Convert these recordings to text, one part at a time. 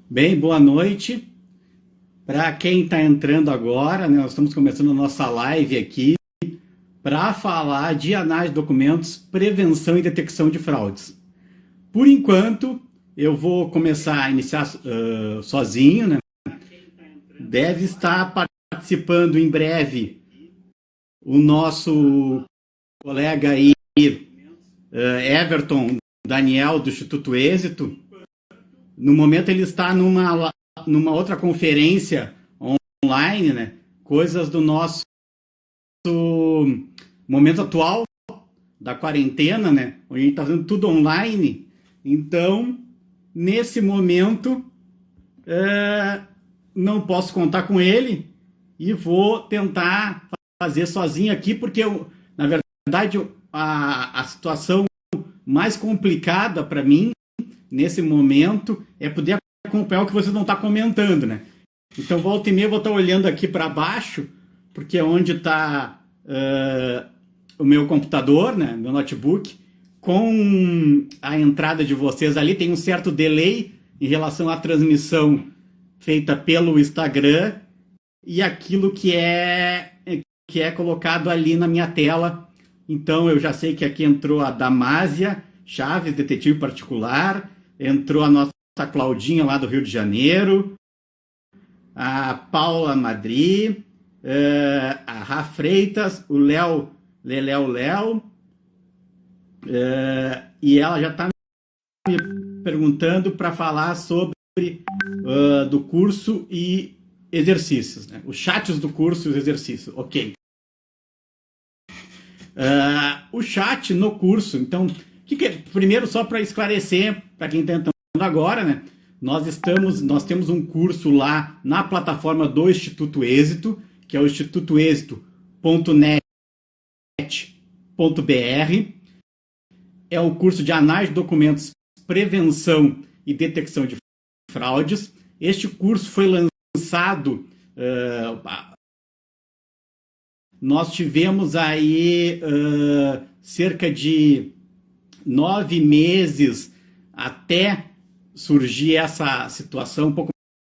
Bem, boa noite. Para quem está entrando agora, né, nós estamos começando a nossa live aqui para falar de análise de documentos, prevenção e detecção de fraudes. Por enquanto, eu vou começar a iniciar sozinho, né? Deve estar participando em breve o nosso colega aí, Everton Daniel, do Instituto Êxito. No momento ele está numa outra conferência online, né? Coisas do nosso momento atual da quarentena, né? Onde a gente está fazendo tudo online. Então, nesse momento, não posso contar com ele e vou tentar fazer sozinho aqui, porque, na verdade, a situação mais complicada para mim nesse momento é poder acompanhar o que vocês não estão comentando, né? Então, volta e meia, eu vou estar olhando aqui para baixo, porque é onde está o meu computador, né, meu notebook, com a entrada de vocês ali, tem um certo delay em relação à transmissão feita pelo Instagram e aquilo que é colocado ali na minha tela. Então, eu já sei que aqui entrou a Damásia Chaves, detetive particular, entrou a nossa Claudinha lá do Rio de Janeiro, a Paula Madri, a Rá Freitas, o Léo, e ela já está me perguntando para falar sobre do curso e exercícios, né? Os chats do curso e os exercícios, ok. O chat no curso, então, primeiro só para esclarecer, para quem está entrando agora, né? Nós temos um curso lá na plataforma do Instituto Êxito, que é o institutoexito.net.br. É o curso de análise de documentos, prevenção e detecção de fraudes. Este curso foi lançado, nós tivemos aí cerca de 9 meses até surgir essa situação, um pouco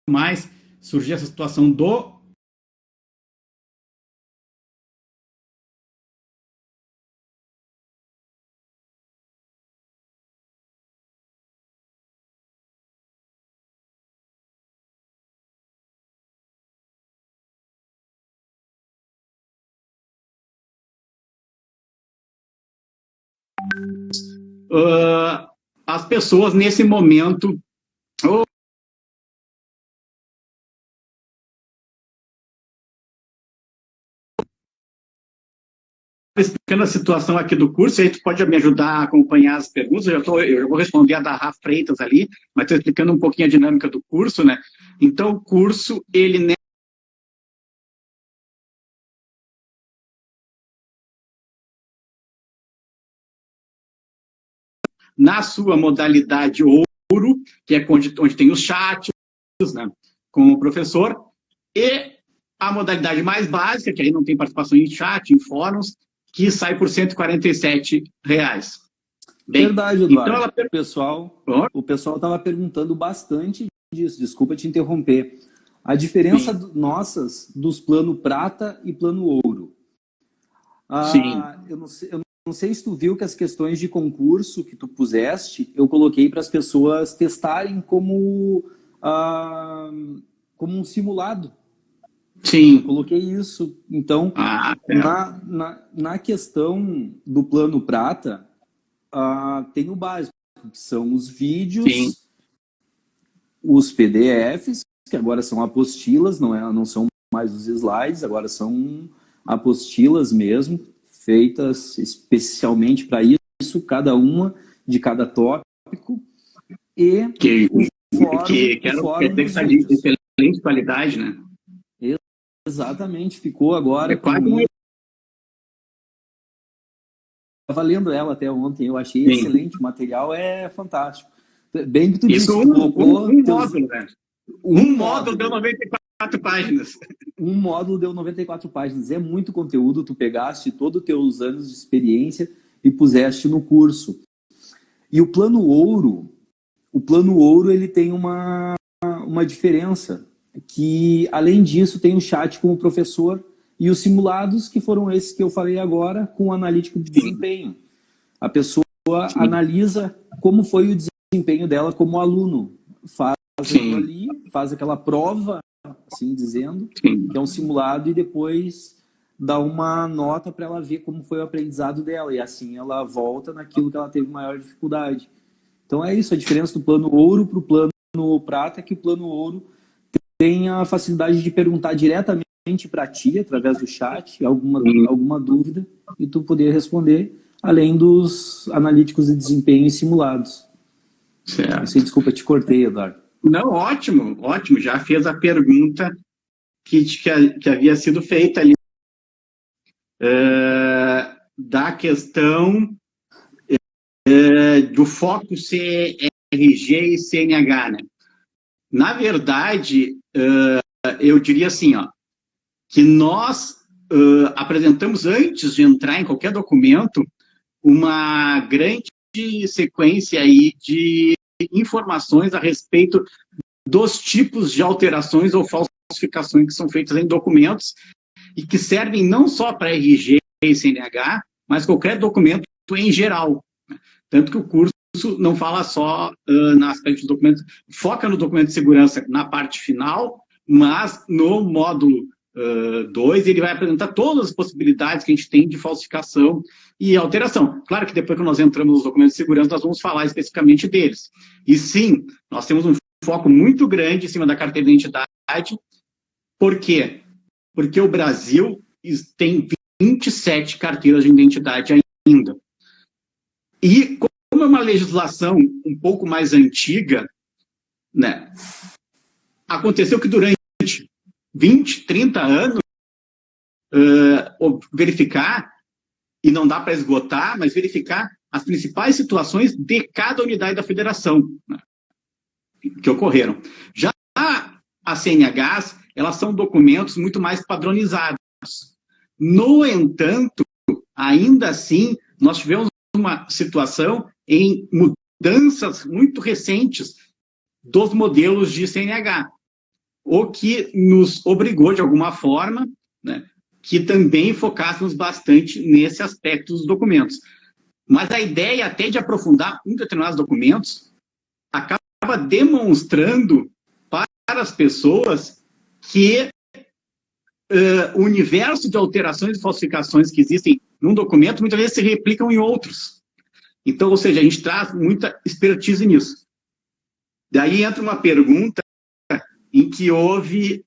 mais, surgir essa situação do as pessoas nesse momento explicando a situação aqui do curso, aí tu pode me ajudar a acompanhar as perguntas, eu já vou responder a da Rá Freitas ali, mas estou explicando um pouquinho a dinâmica do curso, né? Então, o curso, ele na sua modalidade ouro, que é onde tem os chats, né, com o professor, e a modalidade mais básica, que aí não tem participação em chat, em fóruns, que sai por R$147. Bem, verdade, Eduardo. Então o pessoal estava perguntando bastante disso, desculpa te interromper. A diferença nossas dos plano prata e plano ouro. Sim. Eu não sei se tu viu que as questões de concurso que tu puseste, eu coloquei para as pessoas testarem como um simulado. Sim. Eu coloquei isso. Então, na questão do plano prata, tem o básico, que são os vídeos, sim, os PDFs, que agora são apostilas, não são mais os slides, agora são apostilas mesmo, feitas especialmente para isso, cada uma de cada tópico, e o fórum tem excelente qualidade, né? Exatamente, ficou agora... Estava lendo ela até ontem, eu achei excelente, o material é fantástico. Bem que tu disse, colocou... módulo, né? Um módulo deu 94 páginas. Um módulo deu 94 páginas. É muito conteúdo, tu pegaste todos os teus anos de experiência e puseste no curso. E o plano ouro ele tem uma uma diferença, que além disso tem o chat com o professor e os simulados, que foram esses que eu falei agora, com o analítico de desempenho. A pessoa analisa como foi o desempenho dela como aluno, faz aquilo ali, faz aquela prova, assim dizendo, que é um simulado, e depois dá uma nota para ela ver como foi o aprendizado dela, e assim ela volta naquilo que ela teve maior dificuldade. Então é isso, a diferença do plano ouro para o plano prata é que o plano ouro tem a facilidade de perguntar diretamente para ti, através do chat, alguma dúvida, e tu poder responder, além dos analíticos de desempenho e simulados. Certo. Você, desculpa, te cortei, Eduardo. Não, ótimo, ótimo. Já fez a pergunta que havia sido feita ali. Da questão do foco CRG e CNH, né? Na verdade, eu diria assim, ó, que nós apresentamos, antes de entrar em qualquer documento, uma grande sequência aí de informações a respeito dos tipos de alterações ou falsificações que são feitas em documentos e que servem não só para RG e CNH, mas qualquer documento em geral. Tanto que o curso não fala só no aspecto de documentos, foca no documento de segurança na parte final, mas no módulo 2 ele vai apresentar todas as possibilidades que a gente tem de falsificação e alteração. Claro que depois que nós entramos nos documentos de segurança, nós vamos falar especificamente deles. E sim, nós temos um foco muito grande em cima da carteira de identidade. Por quê? Porque o Brasil tem 27 carteiras de identidade ainda. E como é uma legislação um pouco mais antiga, né, aconteceu que durante 20, 30 anos, verificar, e não dá para esgotar, mas verificar as principais situações de cada unidade da federação, né, que ocorreram. Já as CNHs, elas são documentos muito mais padronizados. No entanto, ainda assim, nós tivemos uma situação em mudanças muito recentes dos modelos de CNH, o que nos obrigou, de alguma forma, né, que também focássemos bastante nesse aspecto dos documentos. Mas a ideia até de aprofundar em determinados documentos acaba demonstrando para as pessoas que o universo de alterações e falsificações que existem num documento muitas vezes se replicam em outros. Então, ou seja, a gente traz muita expertise nisso. Daí entra uma pergunta em que houve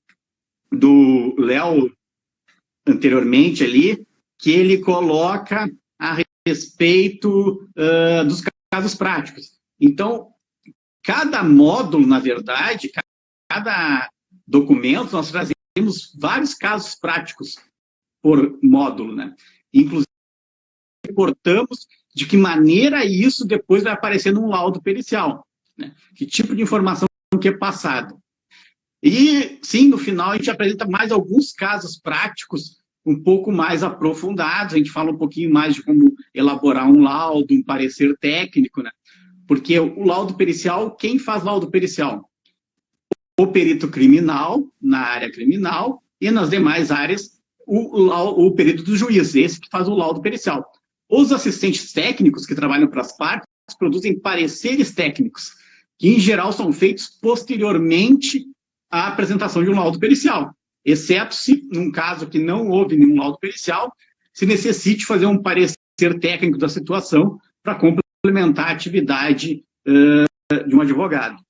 do Léo anteriormente ali, que ele coloca a respeito dos casos práticos. Então, cada módulo, na verdade, cada documento, nós trazemos vários casos práticos por módulo, né? Inclusive, reportamos de que maneira isso depois vai aparecer num laudo pericial, né? Que tipo de informação que é passada. E, sim, no final a gente apresenta mais alguns casos práticos um pouco mais aprofundados, a gente fala um pouquinho mais de como elaborar um laudo, um parecer técnico, né? Porque o laudo pericial, quem faz laudo pericial? O perito criminal, na área criminal, e nas demais áreas, o perito do juiz, esse que faz o laudo pericial. Os assistentes técnicos que trabalham para as partes produzem pareceres técnicos, que em geral são feitos posteriormente à apresentação de um laudo pericial, exceto se, num caso que não houve nenhum laudo pericial, se necessite fazer um parecer técnico da situação para complementar a atividade de um advogado.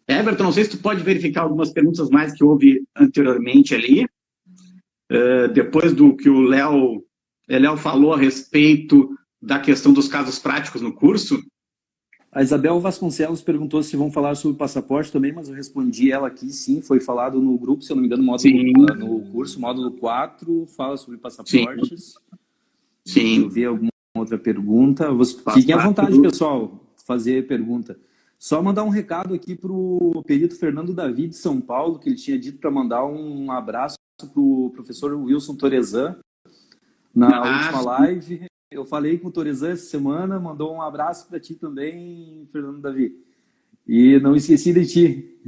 Everton, não sei se tu pode verificar algumas perguntas mais que houve anteriormente ali, depois do que o Léo falou a respeito da questão dos casos práticos no curso. A Isabel Vasconcelos perguntou se vão falar sobre passaporte também, mas eu respondi ela aqui, sim, foi falado no grupo, se eu não me engano, no curso, módulo 4, fala sobre passaportes. Sim. Eu vi alguma outra pergunta. Fiquem à vontade, pessoal, fazer pergunta. Só mandar um recado aqui para o perito Fernando Davi de São Paulo, que ele tinha dito para mandar um abraço para o professor Wilson Torezan na última live. Eu falei com o Torezan essa semana, mandou um abraço para ti também, Fernando Davi. E não esqueci de ti.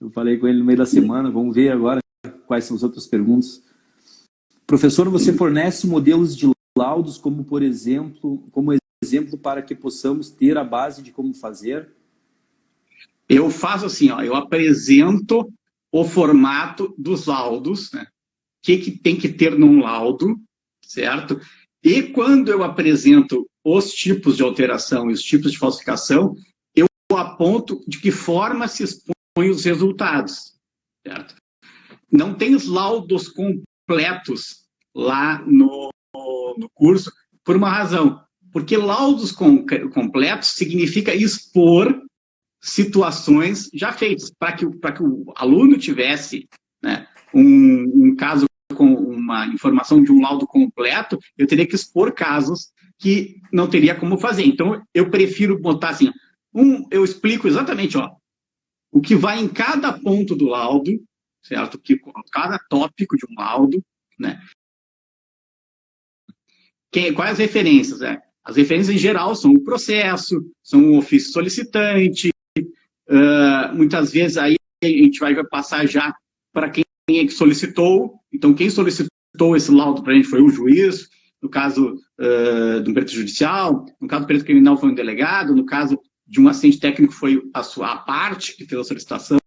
Eu falei com ele no meio da semana, vamos ver agora quais são as outras perguntas. Professor, você fornece modelos de laudos como exemplo para que possamos ter a base de como fazer? Eu faço assim, ó, eu apresento o formato dos laudos, né? O que tem que ter num laudo, certo? E quando eu apresento os tipos de alteração e os tipos de falsificação, eu aponto de que forma se expõe os resultados, certo? Não tem os laudos completos lá no curso por uma razão. Porque laudos completos significa expor situações já feitas, para que o aluno tivesse, né, um caso com uma informação de um laudo completo, eu teria que expor casos que não teria como fazer. Então, eu prefiro botar assim, eu explico exatamente, ó, o que vai em cada ponto do laudo, certo? Cada tópico de um laudo, né? Quais as referências? As referências, em geral, são o processo, são o ofício solicitante, muitas vezes aí a gente vai passar já para quem é que solicitou. Então, quem solicitou esse laudo para a gente foi o juiz, no caso de um perito judicial, no caso do perito criminal foi um delegado, no caso de um assistente técnico foi a parte que fez a solicitação.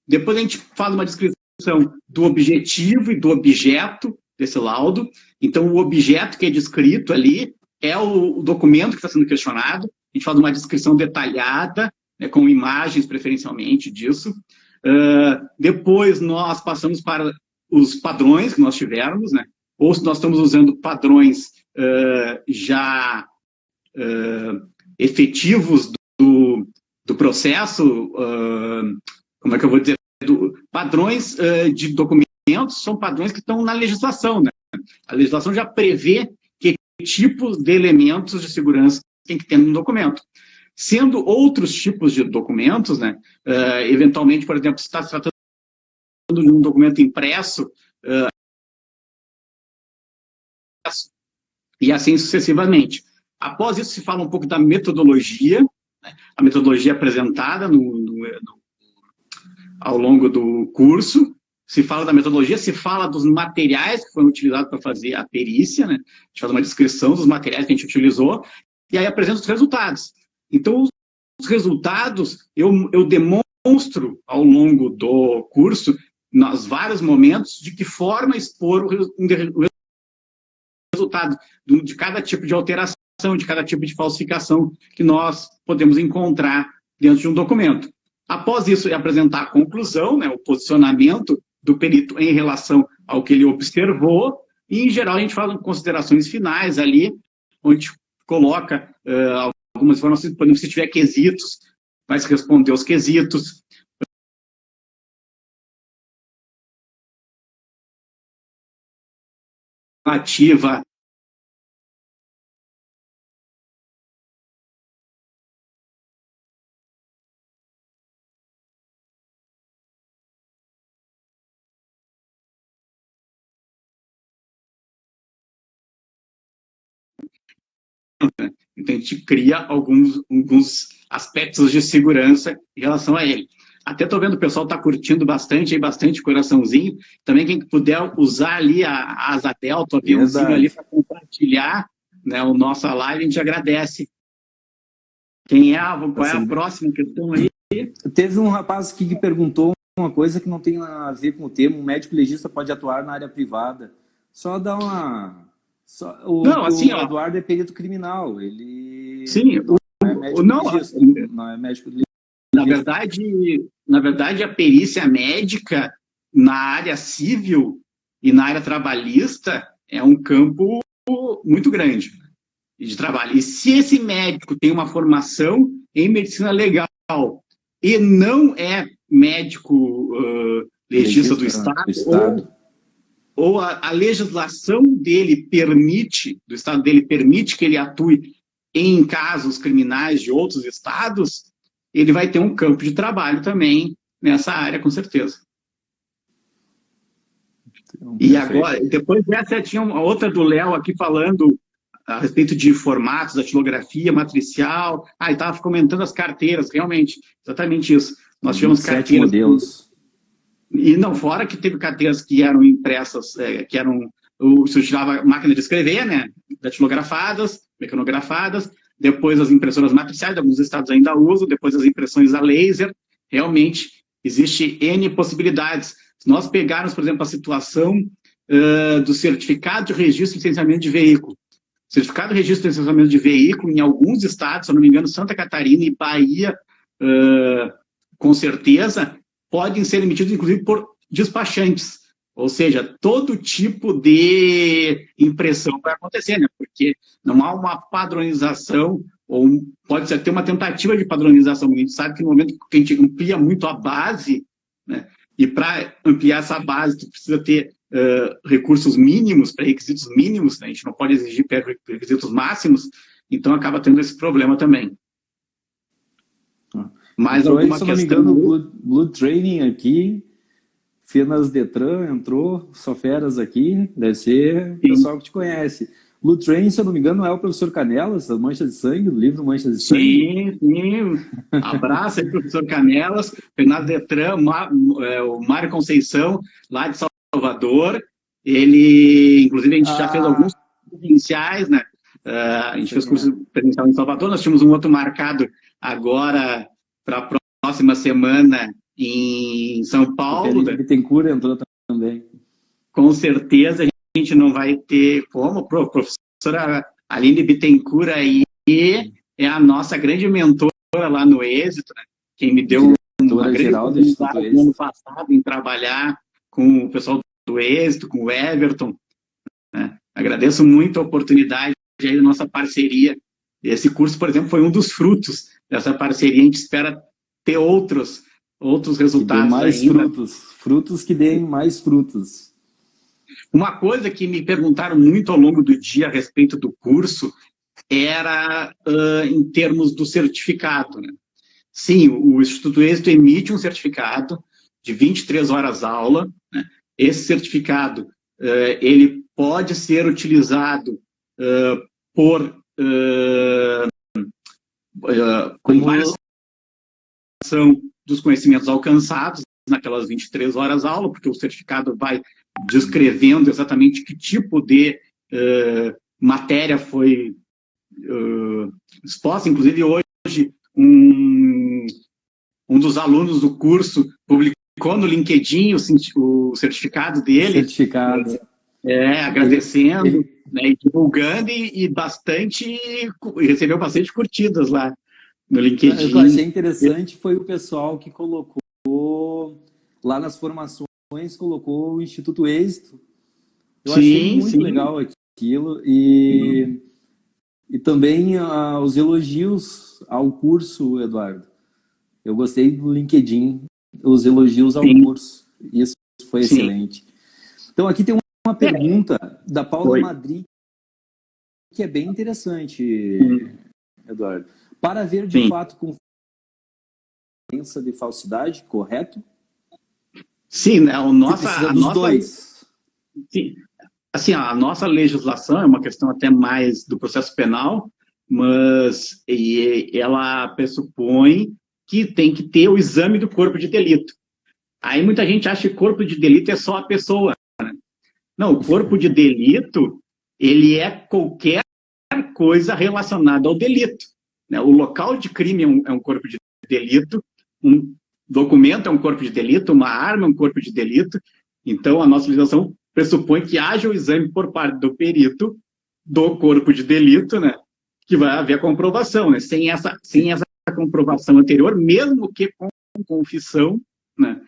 Depois a gente faz uma descrição do objetivo e do objeto desse laudo. Então, o objeto que é descrito ali é o documento que está sendo questionado. A gente faz uma descrição detalhada, né, com imagens, preferencialmente, disso. Depois, nós passamos para os padrões que nós tivermos, né? Ou se nós estamos usando padrões já efetivos do processo, como é que eu vou dizer? Padrões de documentos são padrões que estão na legislação, né? A legislação já prevê que tipos de elementos de segurança tem que ter no documento. Sendo outros tipos de documentos, né, eventualmente, por exemplo, se está se tratando de um documento impresso, e assim sucessivamente. Após isso, se fala um pouco da metodologia, né, a metodologia apresentada ao longo do curso. Se fala da metodologia, se fala dos materiais que foram utilizados para fazer a perícia, né? A gente faz uma descrição dos materiais que a gente utilizou, e aí apresenta os resultados. Então, os resultados eu demonstro ao longo do curso, nos vários momentos, de que forma expor o resultado de cada tipo de alteração, de cada tipo de falsificação que nós podemos encontrar dentro de um documento. Após isso, é apresentar a conclusão, né, o posicionamento do perito em relação ao que ele observou, e, em geral, a gente faz considerações finais ali, onde a gente coloca algumas informações, por exemplo, se tiver quesitos, vai se responder aos quesitos. Ativa então, a gente cria alguns aspectos de segurança em relação a ele. Até estou vendo o pessoal está curtindo bastante, aí, bastante coraçãozinho. Também quem puder usar ali a asa delta, o aviãozinho ali para compartilhar, né, a nossa live, a gente agradece. Qual é a próxima questão aí? Teve um rapaz aqui que perguntou uma coisa que não tem a ver com o tema. Um médico legista pode atuar na área privada. Só dá uma... o Eduardo é perito criminal. Ele sim, não é médico legista. Não é médico legista. Na verdade, a perícia médica na área civil e na área trabalhista é um campo muito grande de trabalho. E se esse médico tem uma formação em medicina legal e não é médico legista do Estado, ou a legislação dele do Estado dele permite que ele atue em casos criminais de outros estados, ele vai ter um campo de trabalho também nessa área, com certeza. E agora, depois dessa, tinha uma outra do Léo aqui falando a respeito de formatos, datilografia, matricial. E estava comentando as carteiras, realmente, exatamente isso. Nós tivemos carteiras... modelos. E não, fora que teve carteiras que eram impressas, que eram... Se utilizava máquina de escrever, né? Datilografadas, mecanografadas, depois as impressoras matriciais, alguns estados ainda usam, depois as impressões a laser. Realmente, existe N possibilidades. Se nós pegarmos, por exemplo, a situação do certificado de registro e licenciamento de veículo. Certificado de registro e licenciamento de veículo, em alguns estados, se eu não me engano, Santa Catarina e Bahia, com certeza, podem ser emitidos, inclusive, por despachantes. Ou seja, todo tipo de impressão vai acontecer, né? Porque não há uma padronização, ou pode ser ter uma tentativa de padronização. A gente sabe que no momento que a gente amplia muito a base, né? E para ampliar essa base, tu precisa ter recursos mínimos, pré-requisitos mínimos, né? A gente não pode exigir pré-requisitos máximos, então acaba tendo esse problema também. Mais então, alguma se questão? Não me engano, Blue Training aqui, Fenas Detran entrou, só feras aqui, deve ser o pessoal que te conhece. Blue Training, se eu não me engano, é o professor Canelas, das Manchas de Sangue, do livro Manchas de Sangue. Sim. Abraço aí, professor Canelas, Fenas Detran, o Mário Conceição, lá de Salvador. Ele, inclusive, a gente já fez alguns presenciais, né? A gente fez curso presencial em Salvador, nós tínhamos um outro marcado agora para a próxima semana em São Paulo. A Aline Bittencourt entrou também. Com certeza a gente não vai ter como. Professora Aline Bittencourt aí é a nossa grande mentora lá no Êxito, né? Quem me deu uma grande oportunidade no ano passado em trabalhar com o pessoal do Êxito, com o Everton. Né? Agradeço muito a oportunidade aí da nossa parceria. Esse curso, por exemplo, foi um dos frutos dessa parceria. A gente espera ter outros resultados mais ainda. Frutos que deem mais frutos. Uma coisa que me perguntaram muito ao longo do dia a respeito do curso era em termos do certificado. Né? Sim, o Instituto Êxito emite um certificado de 23 horas aula. Né? Esse certificado ele pode ser utilizado por várias dos conhecimentos alcançados naquelas 23 horas aula, porque o certificado vai descrevendo exatamente que tipo de matéria foi exposta. Inclusive, hoje, um dos alunos do curso publicou no LinkedIn o certificado dele. Agradecendo, né, e divulgando, e recebeu bastante curtidas lá no LinkedIn. O que eu achei interessante foi o pessoal que colocou lá nas formações, colocou o Instituto Êxito. Eu achei muito legal aquilo, e também os elogios ao curso, Eduardo. Eu gostei do LinkedIn, os elogios ao curso. Isso foi excelente. Então, aqui tem uma pergunta da Paula Madri, que é bem interessante, Eduardo. Para ver de fato com diferença de falsidade, correto? Sim, né? Sim. Assim, a nossa legislação é uma questão até mais do processo penal, mas ela pressupõe que tem que ter o exame do corpo de delito. Aí muita gente acha que corpo de delito é só a pessoa. Né? Não, o corpo de delito, ele é qualquer coisa relacionada ao delito. Né? O local de crime é um corpo de delito, um documento é um corpo de delito, uma arma é um corpo de delito. Então, a nossa legislação pressupõe que haja o exame por parte do perito do corpo de delito, né? Que vai haver a comprovação. Né? Sem essa comprovação anterior, mesmo que com confissão, né?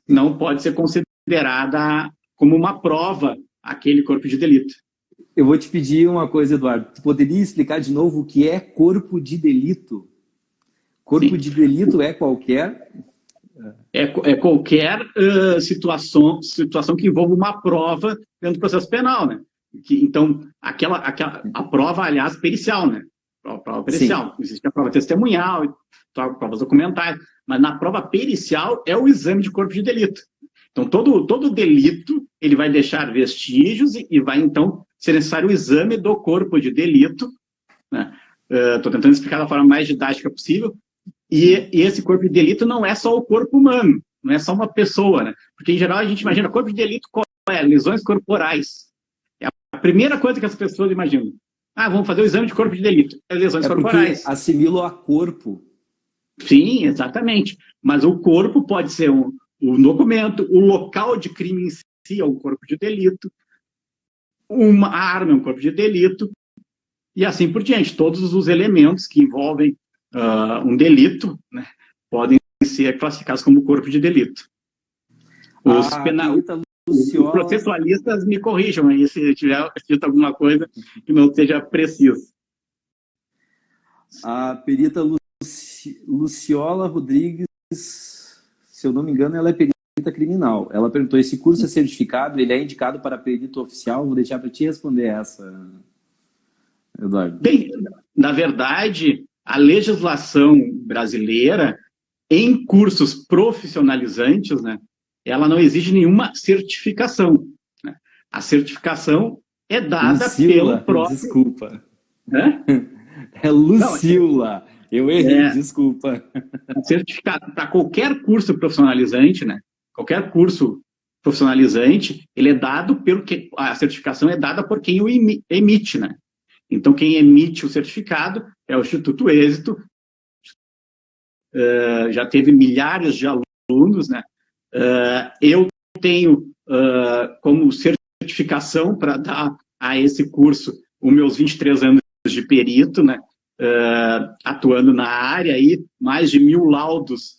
Não pode ser considerada como uma prova aquele corpo de delito. Eu vou te pedir uma coisa, Eduardo. Tu poderia explicar de novo o que é corpo de delito? Corpo de delito é qualquer... É qualquer situação que envolva uma prova dentro do processo penal, né? Então, a prova, aliás, pericial, né? A prova pericial. Existe a prova testemunhal, provas documentais, mas na prova pericial é o exame de corpo de delito. Então, todo delito, ele vai deixar vestígios e vai, então, ser necessário o exame do corpo de delito, né? Estou tentando explicar da forma mais didática possível, e esse corpo de delito não é só o corpo humano, não é só uma pessoa, né? Porque, em geral, a gente imagina corpo de delito, qual é? Lesões corporais. É a primeira coisa que as pessoas imaginam. Ah, vamos fazer o exame de corpo de delito. É lesões corporais. Assimilo a corpo. Sim, exatamente. Mas o corpo pode ser o documento, o local de crime em si é um corpo de delito, uma arma é um corpo de delito, e assim por diante. Todos os elementos que envolvem um delito, né, podem ser classificados como corpo de delito. Os processualistas me corrijam aí se tiver escrito alguma coisa que não seja preciso. A perita Luciola Rodrigues, se eu não me engano, ela é perita criminal. Ela perguntou, esse curso é certificado, ele é indicado para perito oficial? Vou deixar para te responder essa, Eduardo. Bem, na verdade, a legislação brasileira, em cursos profissionalizantes, né, ela não exige nenhuma certificação, né? A certificação é dada pelo próprio... Desculpa. Hã? É Lucila. Eu errei, desculpa. Certificado para qualquer curso profissionalizante, né? Qualquer curso profissionalizante, ele é dado a certificação é dada por quem o emite, né? Então, quem emite o certificado é o Instituto Êxito. Já teve milhares de alunos, né? Eu tenho como certificação para dar a esse curso os meus 23 anos de perito, né? Atuando na área, aí, mais de 1000 laudos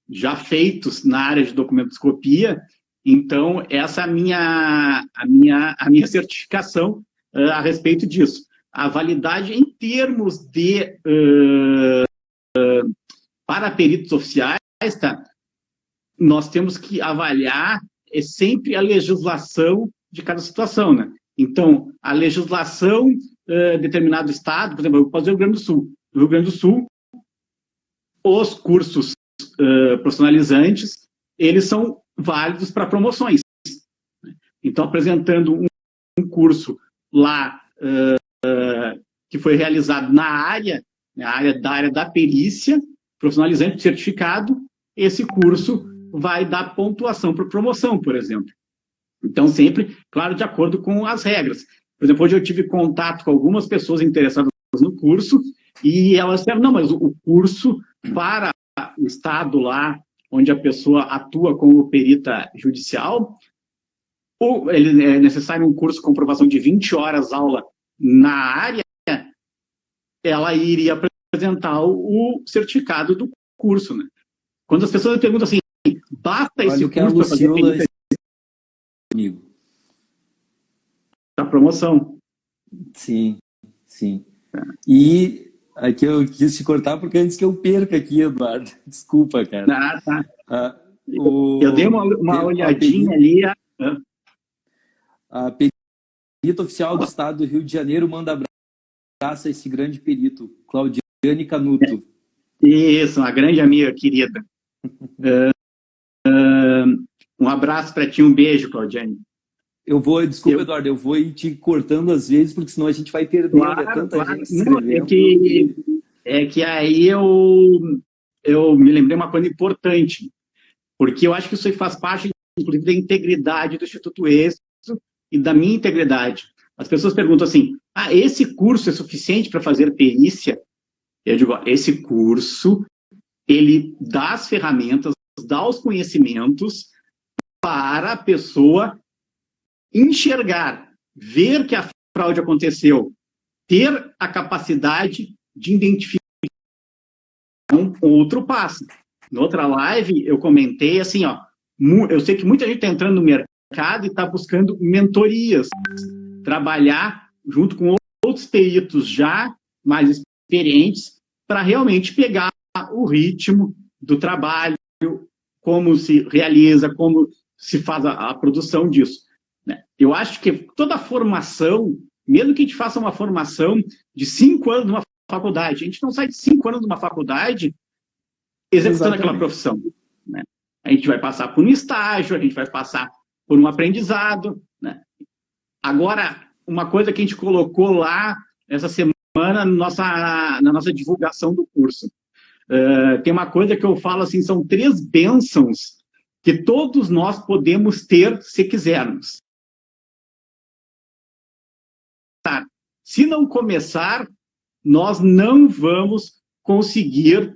já feitos na área de documentoscopia. Então, essa é a minha certificação a respeito disso. A validade em termos de para peritos oficiais, tá? Nós temos que avaliar sempre a legislação de cada situação, né? Então, a legislação determinado estado, por exemplo, eu posso dizer o Rio Grande do Sul. No Rio Grande do Sul, os cursos profissionalizantes, eles são válidos para promoções. Então, apresentando um curso lá que foi realizado na área, da área da perícia, profissionalizante certificado, esse curso vai dar pontuação para promoção, por exemplo. Então, sempre, claro, de acordo com as regras. Por exemplo, hoje eu tive contato com algumas pessoas interessadas no curso e elas disseram, não, mas o curso para o estado lá, onde a pessoa atua como perita judicial, ele é necessário um curso com comprovação de 20 horas aula na área, ela iria apresentar o certificado do curso, né? Quando as pessoas perguntam assim, basta esse curso para fazer perita amigo. Da promoção. Sim, sim. E aqui eu quis te cortar porque antes que eu perca aqui, Eduardo. Desculpa, cara. Tá. Eu dei uma olhadinha ali. A perita oficial do Estado do Rio de Janeiro manda abraço a esse grande perito, Claudiane Canuto. Isso, uma grande amiga querida. Um abraço para ti, um beijo, Claudiane. Desculpa, Eduardo, eu vou ir te cortando às vezes, porque senão a gente vai perdendo. Claro. Gente escrevendo. É que aí eu me lembrei uma coisa importante, porque eu acho que isso aí faz parte, inclusive, da integridade do Instituto Êxito e da minha integridade. As pessoas perguntam assim, esse curso é suficiente para fazer perícia? Eu digo, esse curso, ele dá as ferramentas, dá os conhecimentos para a pessoa enxergar, ver que a fraude aconteceu, ter a capacidade de identificar um outro passo. Na outra live, eu comentei assim, eu sei que muita gente está entrando no mercado e está buscando mentorias, trabalhar junto com outros peritos já mais experientes para realmente pegar o ritmo do trabalho, como se realiza, como se faz a produção disso. Eu acho que toda formação, mesmo que a gente faça uma formação de 5 anos numa faculdade, a gente não sai de 5 anos numa faculdade executando aquela profissão, né? A gente vai passar por um estágio, a gente vai passar por um aprendizado, né? Agora, uma coisa que a gente colocou lá essa semana na nossa divulgação do curso. Tem uma coisa que eu falo assim, são 3 bênçãos que todos nós podemos ter se quisermos. Se não começar, nós não vamos conseguir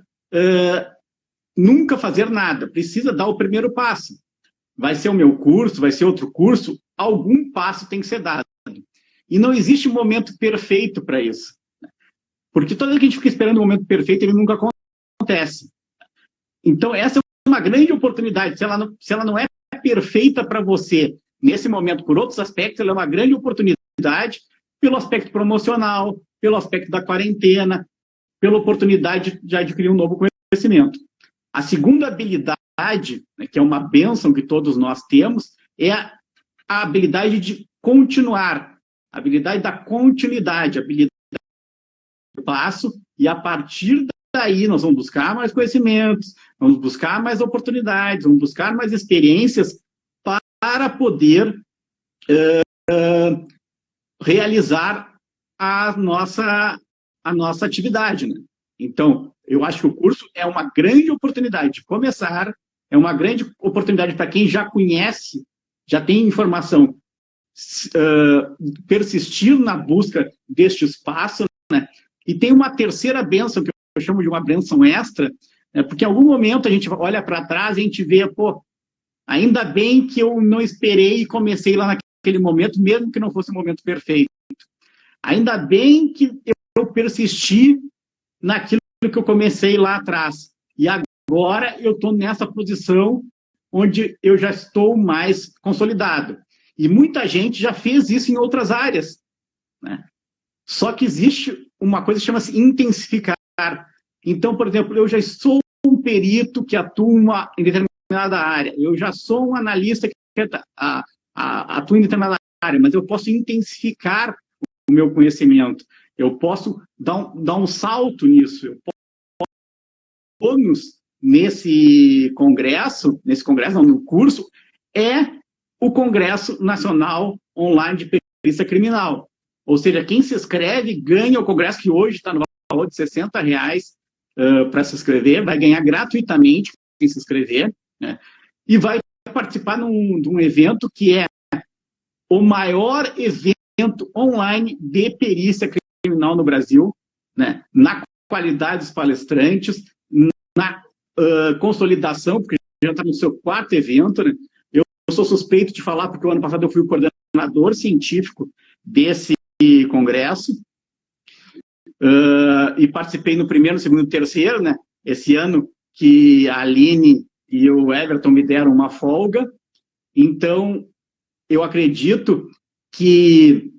nunca fazer nada. Precisa dar o primeiro passo. Vai ser o meu curso, vai ser outro curso, algum passo tem que ser dado. E não existe um momento perfeito para isso. Porque toda vez que a gente fica esperando o momento perfeito, ele nunca acontece. Então, essa é uma grande oportunidade. Se ela não é perfeita para você nesse momento, por outros aspectos, ela é uma grande oportunidade pelo aspecto promocional, pelo aspecto da quarentena, pela oportunidade de adquirir um novo conhecimento. A segunda habilidade, né, que é uma bênção que todos nós temos, é a habilidade de continuar, a habilidade da continuidade, a habilidade do passo, e a partir daí nós vamos buscar mais conhecimentos, vamos buscar mais oportunidades, vamos buscar mais experiências para poder realizar a nossa atividade, né? Então, eu acho que o curso é uma grande oportunidade de começar, é uma grande oportunidade para quem já conhece, já tem informação, persistir na busca deste espaço, né? E tem uma terceira bênção, que eu chamo de uma bênção extra, né? Porque em algum momento a gente olha para trás e a gente vê, pô, ainda bem que eu não esperei e comecei lá naquele momento, mesmo que não fosse o momento perfeito. Ainda bem que eu persisti naquilo que eu comecei lá atrás. E agora eu estou nessa posição onde eu já estou mais consolidado. E muita gente já fez isso em outras áreas, né? Só que existe uma coisa que chama-se intensificar. Então, por exemplo, eu já sou um perito que atua em determinada área. Eu já sou um analista que atua em determinada área, mas eu posso intensificar o meu conhecimento. Eu posso dar um salto nisso. Eu posso bônus nesse congresso, não, no curso, é o Congresso Nacional Online de Perícia Criminal. Ou seja, quem se inscreve ganha o congresso, que hoje está no valor de R$60 para se inscrever, vai ganhar gratuitamente quem se inscrever, né? E vai participar de um evento que é o maior evento online de perícia criminal no Brasil, né? Na qualidade dos palestrantes, na consolidação, porque já está no seu 4º evento, né? Eu sou suspeito de falar, porque o ano passado eu fui o coordenador científico desse congresso, e participei no 1º, 2º e 3º, né? Esse ano que a Aline e o Everton me deram uma folga. Então, eu acredito que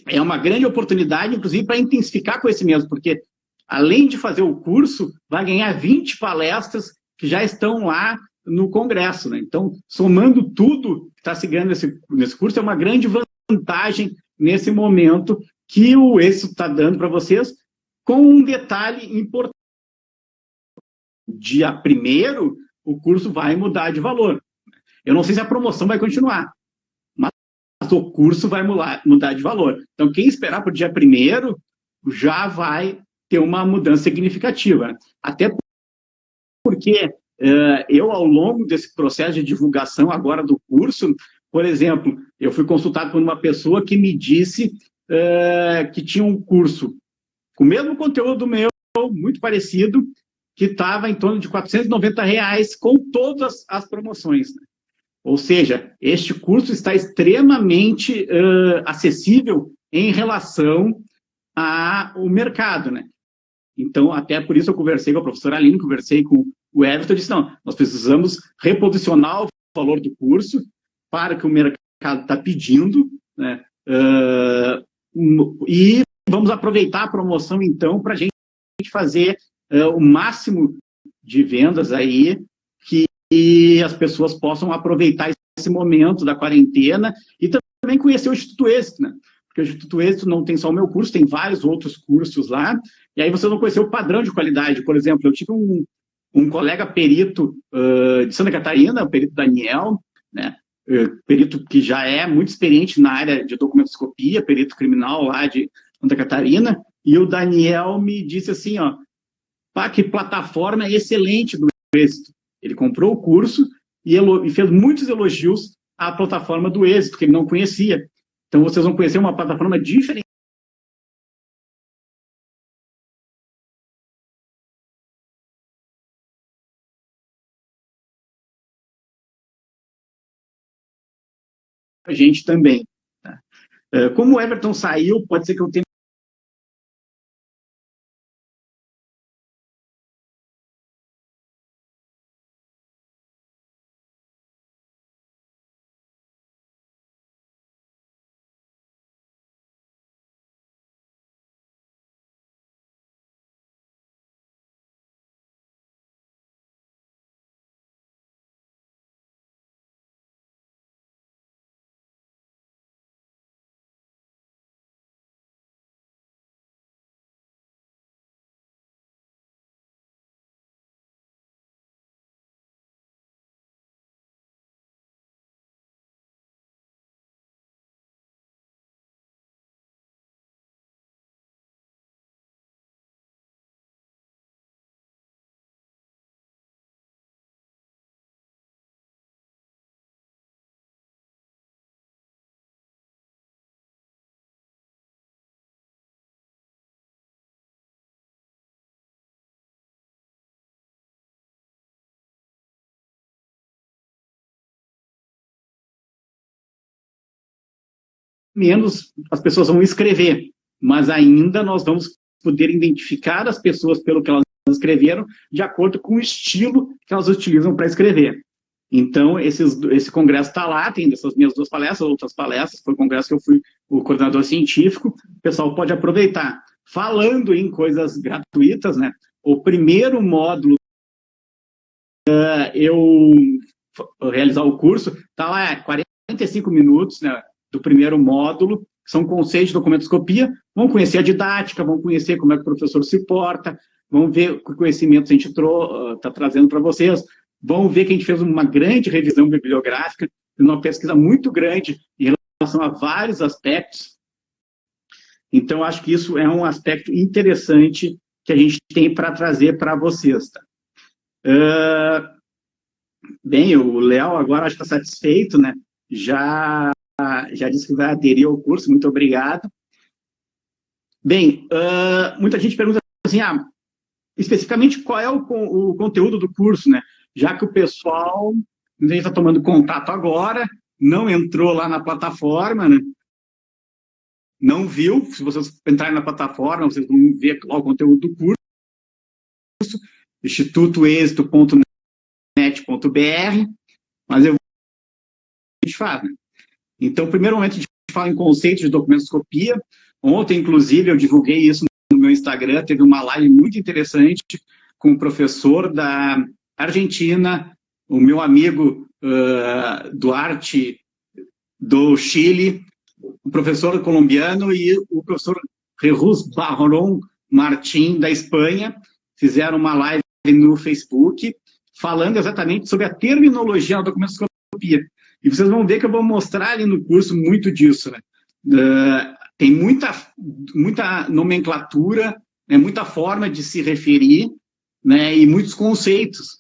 é uma grande oportunidade, inclusive, para intensificar conhecimento, porque, além de fazer o curso, vai ganhar 20 palestras que já estão lá no congresso, né? Então, somando tudo que está se ganhando nesse curso, é uma grande vantagem nesse momento que o êxito está dando para vocês, com um detalhe importante. Dia 1º, o curso vai mudar de valor. Eu não sei se a promoção vai continuar, mas o curso vai mudar de valor. Então, quem esperar para o dia 1º já vai ter uma mudança significativa. Até porque eu, ao longo desse processo de divulgação agora do curso, por exemplo, eu fui consultado por uma pessoa que me disse que tinha um curso com o mesmo conteúdo meu, muito parecido, que estava em torno de R$490 com todas as promoções, né? Ou seja, este curso está extremamente acessível em relação ao mercado, né? Então, até por isso eu conversei com a professora Aline, conversei com o Everton, e disse, não, nós precisamos reposicionar o valor do curso para que o mercado está pedindo, né? E vamos aproveitar a promoção, então, para a gente fazer o máximo de vendas aí, que as pessoas possam aproveitar esse momento da quarentena e também conhecer o Instituto Êxito, né? Porque o Instituto Êxito não tem só o meu curso, tem vários outros cursos lá, e aí você não conheceu o padrão de qualidade. Por exemplo, eu tive um colega perito de Santa Catarina, o perito Daniel, né? perito que já é muito experiente na área de documentoscopia, perito criminal lá de Santa Catarina, e o Daniel me disse assim, ó, pá, que plataforma excelente do Êxito. Ele comprou o curso e fez muitos elogios à plataforma do Êxito, que ele não conhecia. Então, vocês vão conhecer uma plataforma diferente. A gente também. Tá? Como o Everton saiu, pode ser que eu tenha menos as pessoas vão escrever, mas ainda nós vamos poder identificar as pessoas pelo que elas escreveram, de acordo com o estilo que elas utilizam para escrever. Então, esse congresso está lá, tem dessas minhas 2 palestras, outras palestras, foi o congresso que eu fui o coordenador científico, o pessoal pode aproveitar. Falando em coisas gratuitas, né, o primeiro módulo, eu realizar o curso, está lá 45 minutos, né, do primeiro módulo, são conceitos de documentoscopia, vão conhecer a didática, vão conhecer como é que o professor se porta, vão ver que conhecimentos a gente está trazendo para vocês, vão ver que a gente fez uma grande revisão bibliográfica, uma pesquisa muito grande em relação a vários aspectos. Então, acho que isso é um aspecto interessante que a gente tem para trazer para vocês. Tá? Bem, o Léo agora acho que está satisfeito, né? Já disse que vai aderir ao curso, muito obrigado. Bem, muita gente pergunta assim, especificamente qual é o conteúdo do curso, né? Já que o pessoal está tomando contato agora, não entrou lá na plataforma, né? Não viu, se vocês entrarem na plataforma, vocês vão ver lá o conteúdo do curso, institutoexito.net.br, mas a gente faz, né? Então, no primeiro momento, a gente fala em conceitos de documentoscopia. Ontem, inclusive, eu divulguei isso no meu Instagram, teve uma live muito interessante com o professor da Argentina, o meu amigo Duarte do Chile, o professor colombiano e o professor Jesus Barron Martín da Espanha, fizeram uma live no Facebook falando exatamente sobre a terminologia da documentoscopia. E vocês vão ver que eu vou mostrar ali no curso muito disso, né? Tem muita nomenclatura, né, muita forma de se referir, né, e muitos conceitos.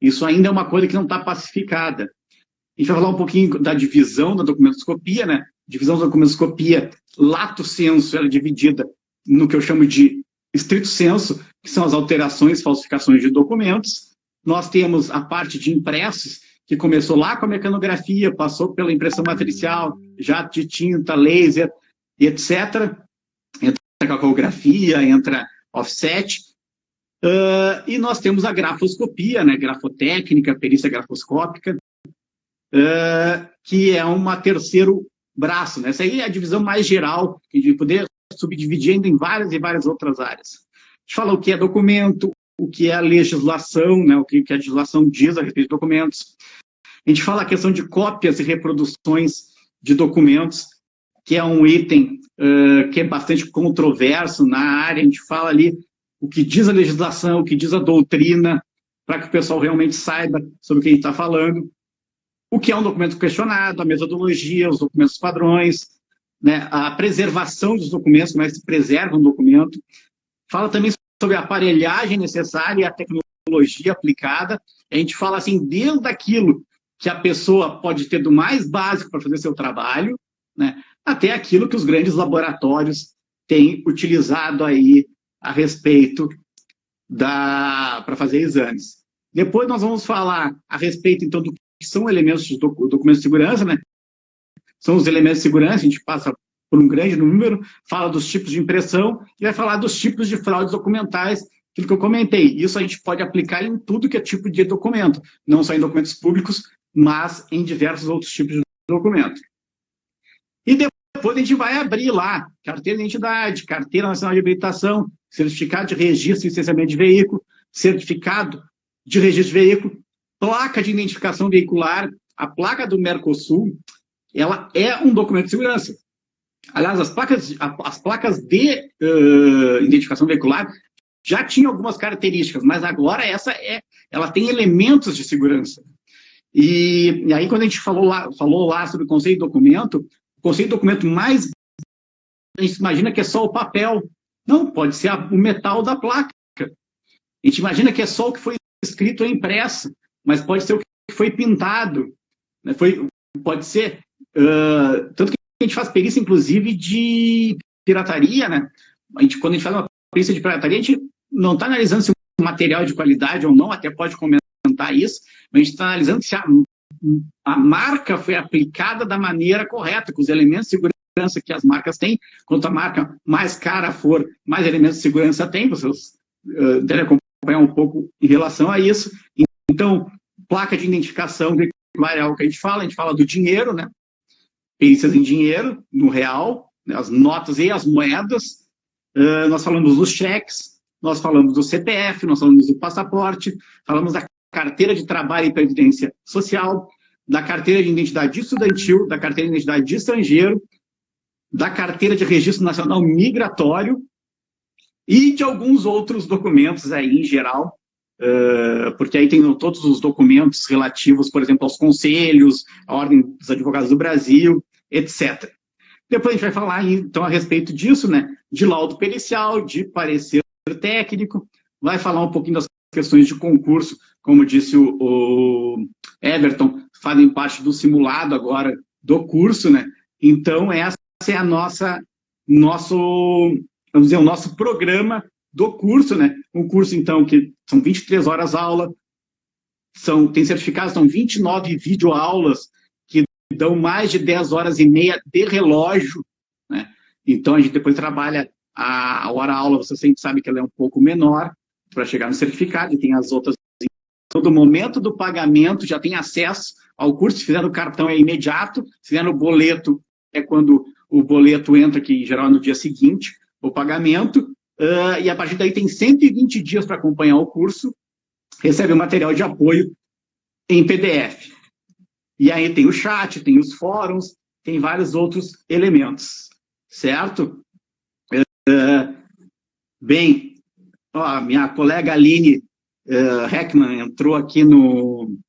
Isso ainda é uma coisa que não está pacificada. A gente vai falar um pouquinho da divisão da documentoscopia, né? Divisão da documentoscopia, lato sensu, ela é dividida no que eu chamo de estrito sensu, que são as alterações, falsificações de documentos. Nós temos a parte de impressos, que começou lá com a mecanografia, passou pela impressão matricial, jato de tinta, laser, etc. Entra a calcografia, entra offset. E nós temos a grafoscopia, né, grafotécnica, perícia grafoscópica, que é um terceiro braço, né? Essa aí é a divisão mais geral, que a gente poder subdividir ainda em várias e várias outras áreas. A gente fala o que é documento, o que é a legislação, né, o que a legislação diz a respeito de documentos. A gente fala a questão de cópias e reproduções de documentos, que é um item que é bastante controverso na área. A gente fala ali o que diz a legislação, o que diz a doutrina, para que o pessoal realmente saiba sobre o que a gente está falando. o que é um documento questionado, a metodologia, os documentos padrões, né, a preservação dos documentos, como é que se preserva um documento. Fala também sobre a aparelhagem necessária e a tecnologia aplicada. A gente fala assim, desde aquilo que a pessoa pode ter do mais básico para fazer seu trabalho, né, até aquilo que os grandes laboratórios têm utilizado aí a respeito para fazer exames. Depois nós vamos falar a respeito, então, do que são elementos de documentos de segurança, né? São os elementos de segurança, a gente passa por um grande número, fala dos tipos de impressão e vai falar dos tipos de fraudes documentais, aquilo que eu comentei. Isso a gente pode aplicar em tudo que é tipo de documento, não só em documentos públicos, mas em diversos outros tipos de documento. E depois a gente vai abrir lá carteira de identidade, carteira nacional de habilitação, certificado de registro e licenciamento de veículo, certificado de registro de veículo, placa de identificação veicular. A placa do Mercosul, ela é um documento de segurança. Aliás, as placas de identificação veicular já tinham algumas características, mas agora ela tem elementos de segurança. E aí, quando a gente falou lá sobre o conceito de documento, o conceito de documento mais... A gente imagina que é só o papel. Não, pode ser o metal da placa. A gente imagina que é só o que foi escrito ou impresso, mas pode ser o que foi pintado. Né? Pode ser... tanto que a gente faz perícia, inclusive, de pirataria, né? Quando a gente faz uma perícia de pirataria, a gente não está analisando se o material é de qualidade ou não, até pode comentar isso, mas a gente está analisando se a marca foi aplicada da maneira correta, com os elementos de segurança que as marcas têm. Quanto a marca mais cara for, mais elementos de segurança tem, vocês devem acompanhar um pouco em relação a isso. Então, placa de identificação veicular é algo que a gente fala do dinheiro, né? Perícias em dinheiro, no real, né, as notas e as moedas. Nós falamos dos cheques, nós falamos do CPF, nós falamos do passaporte, falamos da carteira de trabalho e previdência social, da carteira de identidade estudantil, da carteira de identidade de estrangeiro, da carteira de registro nacional migratório e de alguns outros documentos aí em geral, porque aí tem todos os documentos relativos, por exemplo, aos conselhos, à Ordem dos Advogados do Brasil, etc. Depois a gente vai falar, então, a respeito disso, né, de laudo pericial, de parecer técnico, vai falar um pouquinho das questões de concurso, como disse o Everton, fazem parte do simulado agora do curso, né? Então, essa é vamos dizer, o nosso programa do curso, né? Um curso, então, que são 23 horas aula, tem certificados, são 29 videoaulas, que dão mais de 10 horas e meia de relógio, né? Então, a gente depois trabalha a hora-aula, você sempre sabe que ela é um pouco menor, para chegar no certificado, e tem as outras. Todo momento do pagamento já tem acesso ao curso. Se fizer no cartão é imediato, se fizer no boleto é quando o boleto entra, que em geral é no dia seguinte, o pagamento, e a partir daí tem 120 dias para acompanhar o curso, recebe o material de apoio em PDF. E aí tem o chat, tem os fóruns, tem vários outros elementos, certo? Bem, ó, minha colega Aline Heckman entrou aqui no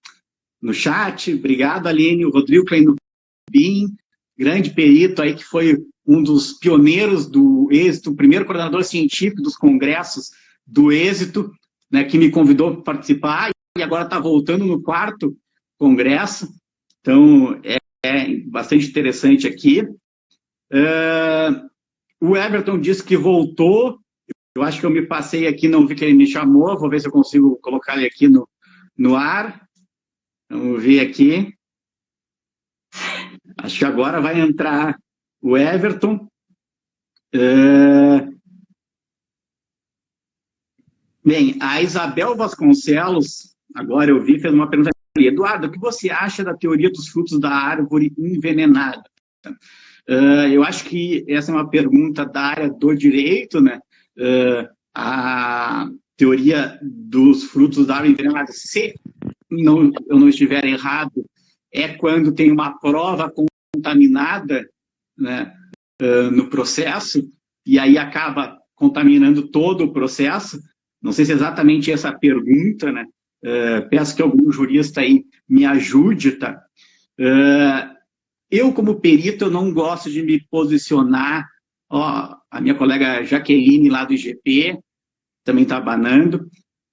chat. Obrigado, Aline. O Rodrigo Kleinubin, grande perito aí, que foi um dos pioneiros do êxito, o primeiro coordenador científico dos congressos do êxito, né, que me convidou para participar, e agora está voltando no 4º congresso. Então, é bastante interessante aqui. O Everton disse que voltou. Eu acho que eu me passei aqui, não vi que ele me chamou. Vou ver se eu consigo colocar ele aqui no ar. Vamos ver aqui. Acho que agora vai entrar o Everton. Bem, a Isabel Vasconcelos, agora eu vi, fez uma pergunta ali. Eduardo, o que você acha da teoria dos frutos da árvore envenenada? Eu acho que essa é uma pergunta da área do direito, né? A teoria dos frutos da árvore envenenada, se eu não estiver errado, é quando tem uma prova contaminada, né, no processo, e aí acaba contaminando todo o processo. Não sei se é exatamente essa a pergunta, né? Peço que algum jurista aí me ajude, tá? Eu, como perito, eu não gosto de me posicionar. Ó, a minha colega Jaqueline, lá do IGP, também está abanando.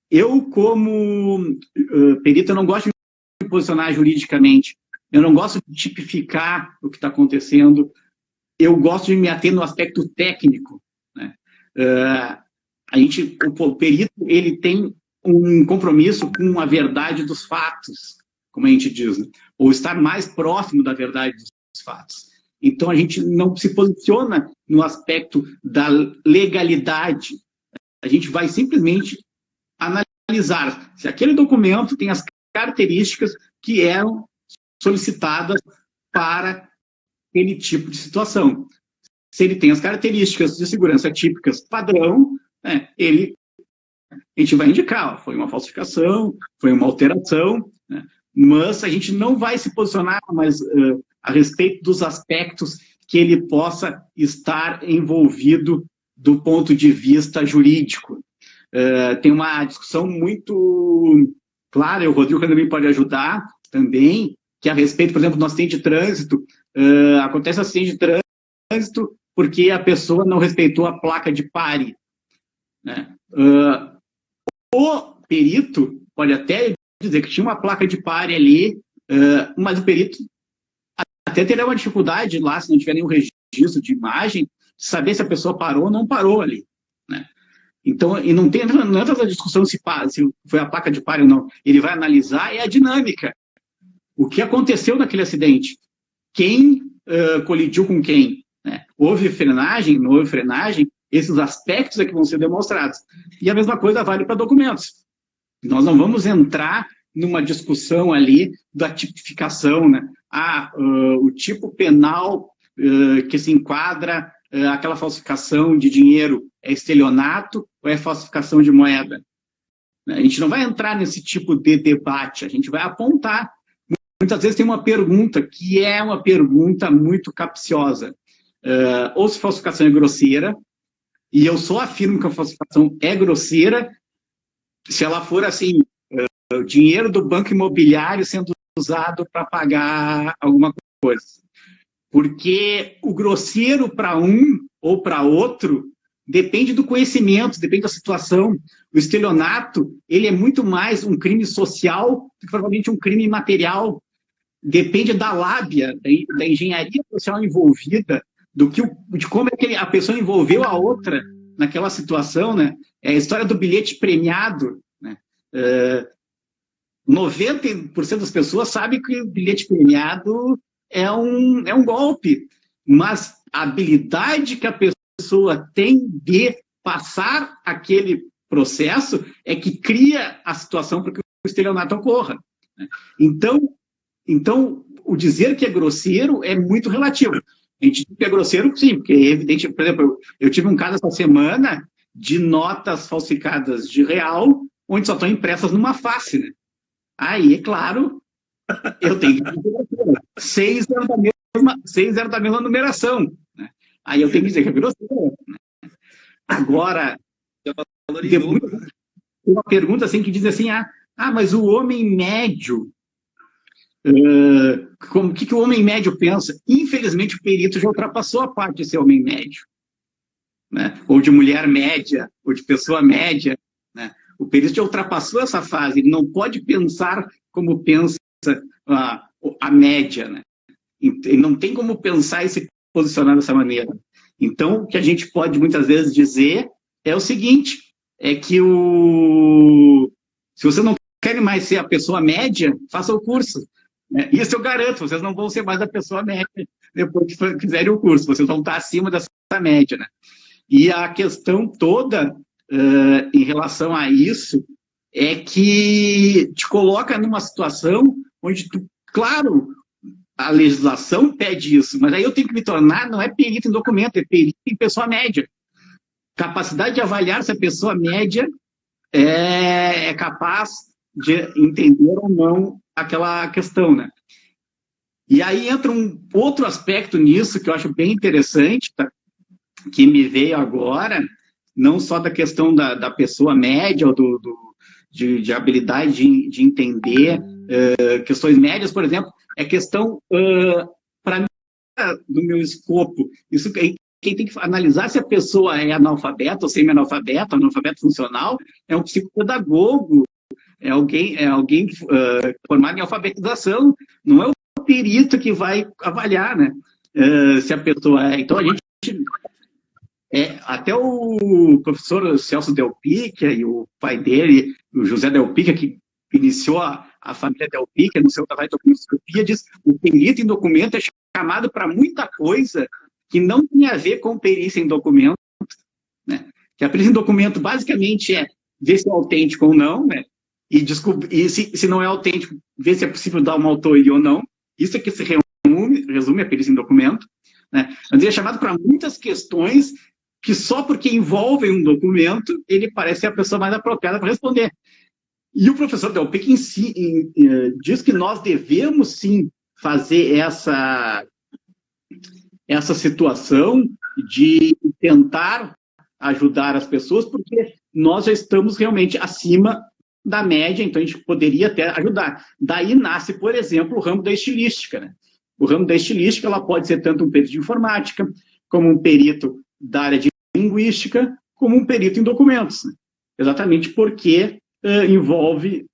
Eu, como perito, eu não gosto de me posicionar juridicamente. Eu não gosto de tipificar o que está acontecendo. Eu gosto de me ater no aspecto técnico, né? O perito, ele tem um compromisso com a verdade dos fatos, como a gente diz, né? Ou estar mais próximo da verdade dos fatos. Então, a gente não se posiciona no aspecto da legalidade. A gente vai simplesmente analisar se aquele documento tem as características que eram solicitadas para aquele tipo de situação. Se ele tem as características de segurança típicas padrão, né, a gente vai indicar, ó, foi uma falsificação, foi uma alteração, né, mas a gente não vai se posicionar mais a respeito dos aspectos que ele possa estar envolvido do ponto de vista jurídico. Tem uma discussão muito clara, e o Rodrigo também pode ajudar também, que a respeito, por exemplo, do acidente de trânsito, acontece acidente de trânsito porque a pessoa não respeitou a placa de pare, né? O perito pode até dizer que tinha uma placa de pare ali, mas o perito até terá uma dificuldade lá, se não tiver nenhum registro de imagem, de saber se a pessoa parou ou não parou ali, né? Então, e não entra na discussão se foi a placa de pare ou não. Ele vai analisar a dinâmica. O que aconteceu naquele acidente? Quem colidiu com quem? Né? Houve frenagem? Não houve frenagem? Esses aspectos é que vão ser demonstrados. E a mesma coisa vale para documentos. Nós não vamos entrar numa discussão ali da tipificação, né? O tipo penal que se enquadra aquela falsificação de dinheiro é estelionato ou é falsificação de moeda? A gente não vai entrar nesse tipo de debate, a gente vai apontar. Muitas vezes tem uma pergunta que é uma pergunta muito capciosa. Ou se falsificação é grosseira, e eu só afirmo que a falsificação é grosseira se ela for assim, o dinheiro do banco imobiliário sendo usado para pagar alguma coisa. Porque o grosseiro para um ou para outro depende do conhecimento, depende da situação. O estelionato, ele é muito mais um crime social do que provavelmente um crime material. Depende da lábia, da engenharia social envolvida, de como é que a pessoa envolveu a outra naquela situação, né? É a história do bilhete premiado, né? 90% das pessoas sabem que o bilhete premiado é um golpe, mas a habilidade que a pessoa tem de passar aquele processo é que cria a situação para que o estelionato ocorra, né? Então, o dizer que é grosseiro é muito relativo. A gente diz que é grosseiro, sim, porque é evidente. Por exemplo, eu tive um caso essa semana de notas falsificadas de real, onde só estão impressas numa face, né? Aí, é claro, eu tenho que dizer 6 eram da mesma numeração, né? Aí eu tenho que dizer que é grosseiro, né? Agora, tem uma pergunta assim que diz assim, mas o homem médio, o que o homem médio pensa? Infelizmente, o perito já ultrapassou a parte de ser homem médio, né? Ou de mulher média, ou de pessoa média, né? O perito já ultrapassou essa fase, ele não pode pensar como pensa a média, né? Ele não tem como pensar e se posicionar dessa maneira. Então, o que a gente pode muitas vezes dizer é o seguinte, é que se você não quer mais ser a pessoa média, faça o curso. Isso eu garanto, vocês não vão ser mais a pessoa média depois que fizerem o curso, vocês vão estar acima dessa média, né? E a questão toda em relação a isso é que te coloca numa situação onde, claro, a legislação pede isso, mas aí eu tenho que me tornar, não é perito em documento, é perito em pessoa média. Capacidade de avaliar se a pessoa média é capaz de entender ou não aquela questão, né? E aí entra um outro aspecto nisso que eu acho bem interessante, tá? Que me veio agora, não só da questão da pessoa média ou de habilidade de entender questões médias, por exemplo, é questão, para mim, do meu escopo. Isso, quem tem que analisar se a pessoa é analfabeta ou semi-analfabeta, analfabeto funcional, é um psicopedagogo, é alguém formado em alfabetização, não é o perito que vai avaliar, né? Se a pessoa é. Então, a gente. Até o professor Celso Del Picchia e o pai dele, o José Del Picchia, que iniciou a família Del Picchia no seu trabalho de documentoscopia, diz que o perito em documento é chamado para muita coisa que não tem a ver com perícia em documento, né? Que a perícia em documento basicamente é ver se é autêntico ou não, né? E se não é autêntico, ver se é possível dar uma autoria ou não. Isso é que se resume a perícia em documento, né? Mas ele é chamado para muitas questões que só porque envolvem um documento, ele parece ser a pessoa mais apropriada para responder. E o professor Del Picchia diz que nós devemos, sim, fazer essa situação de tentar ajudar as pessoas, porque nós já estamos realmente acima da média, então a gente poderia até ajudar. Daí nasce, por exemplo, o ramo da estilística, né? O ramo da estilística, ela pode ser tanto um perito de informática, como um perito da área de linguística, como um perito em documentos, né? Exatamente porque envolve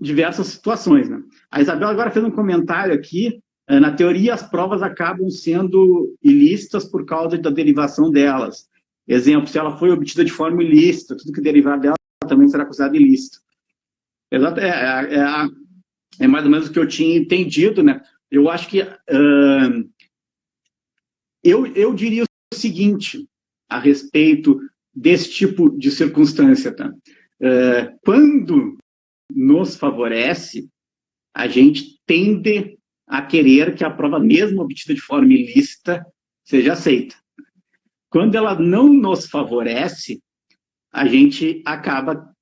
diversas situações, né? A Isabel agora fez um comentário aqui, na teoria as provas acabam sendo ilícitas por causa da derivação delas. Exemplo, se ela foi obtida de forma ilícita, tudo que derivar dela também será considerado ilícito. Exato, é mais ou menos o que eu tinha entendido, né? Eu acho que eu diria o seguinte a respeito desse tipo de circunstância, tá? Quando nos favorece, a gente tende a querer que a prova, mesmo obtida de forma ilícita, seja aceita. Quando ela não nos favorece, a gente acaba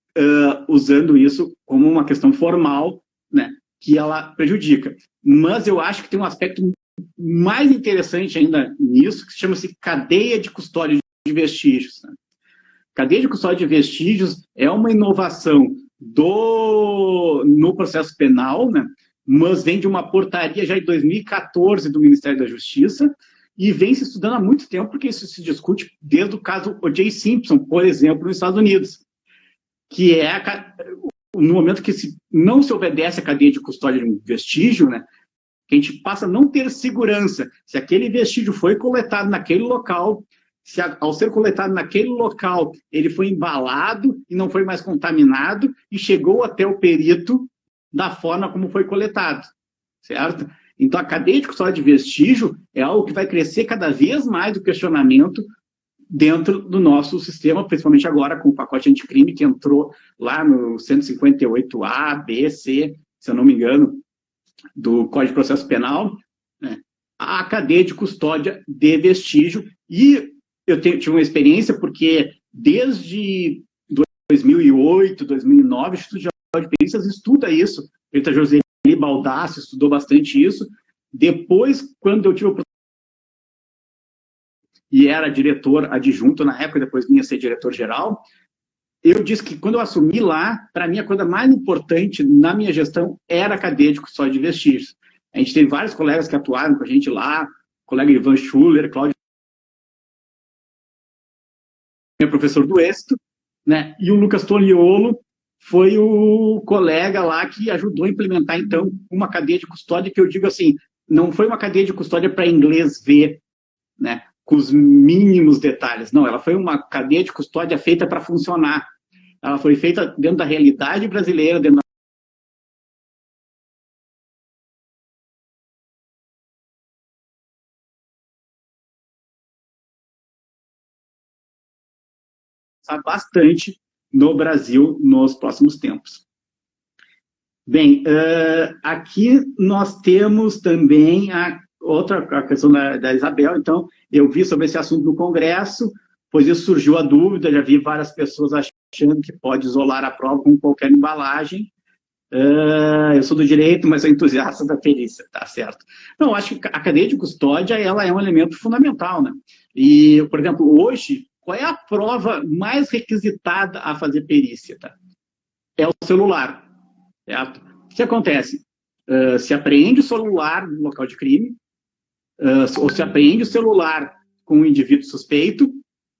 usando isso como uma questão formal, né, que ela prejudica. Mas eu acho que tem um aspecto mais interessante ainda nisso, que chama-se cadeia de custódia de vestígios, né? Cadeia de custódia de vestígios é uma inovação no processo penal, né, mas vem de uma portaria já de 2014 do Ministério da Justiça e vem se estudando há muito tempo, porque isso se discute desde o caso O.J. Simpson, por exemplo, nos Estados Unidos, que é no momento que não se obedece à cadeia de custódia de um vestígio, né, que a gente passa a não ter segurança se aquele vestígio foi coletado naquele local, se ao ser coletado naquele local ele foi embalado e não foi mais contaminado e chegou até o perito da forma como foi coletado, certo? Então a cadeia de custódia de vestígio é algo que vai crescer cada vez mais o questionamento dentro do nosso sistema, principalmente agora com o pacote anticrime que entrou lá no 158A, B, C, se eu não me engano, do Código de Processo Penal, né, a cadeia de custódia de vestígio. E eu tive uma experiência porque desde 2008, 2009, o Instituto Geral de Perícias estuda isso. A perita Joseli Baldassi estudou bastante isso. Depois, quando eu tive a e era diretor adjunto na época, depois vinha ser diretor-geral, eu disse que quando eu assumi lá, para mim a coisa mais importante na minha gestão era a cadeia de custódia de vestígios. A gente tem vários colegas que atuaram com a gente lá, o colega Ivan Schuller, Cláudio, professor do Êxito, né? E o Lucas Toniolo foi o colega lá que ajudou a implementar, então, uma cadeia de custódia que eu digo assim, não foi uma cadeia de custódia para inglês ver, né, com os mínimos detalhes. Não, ela foi uma cadeia de custódia feita para funcionar. Ela foi feita dentro da realidade brasileira, dentro da... bastante no Brasil nos próximos tempos. Bem, aqui nós temos também a questão da Isabel. Então, eu vi sobre esse assunto no Congresso, pois isso surgiu a dúvida, já vi várias pessoas achando que pode isolar a prova com qualquer embalagem. Eu sou do direito, mas sou entusiasta da perícia, tá certo? Não, acho que a cadeia de custódia, ela é um elemento fundamental, né? E, por exemplo, hoje, qual é a prova mais requisitada a fazer perícia, tá? É o celular, certo? O que acontece? se apreende o celular no local de crime, ou se apreende o celular com um indivíduo suspeito,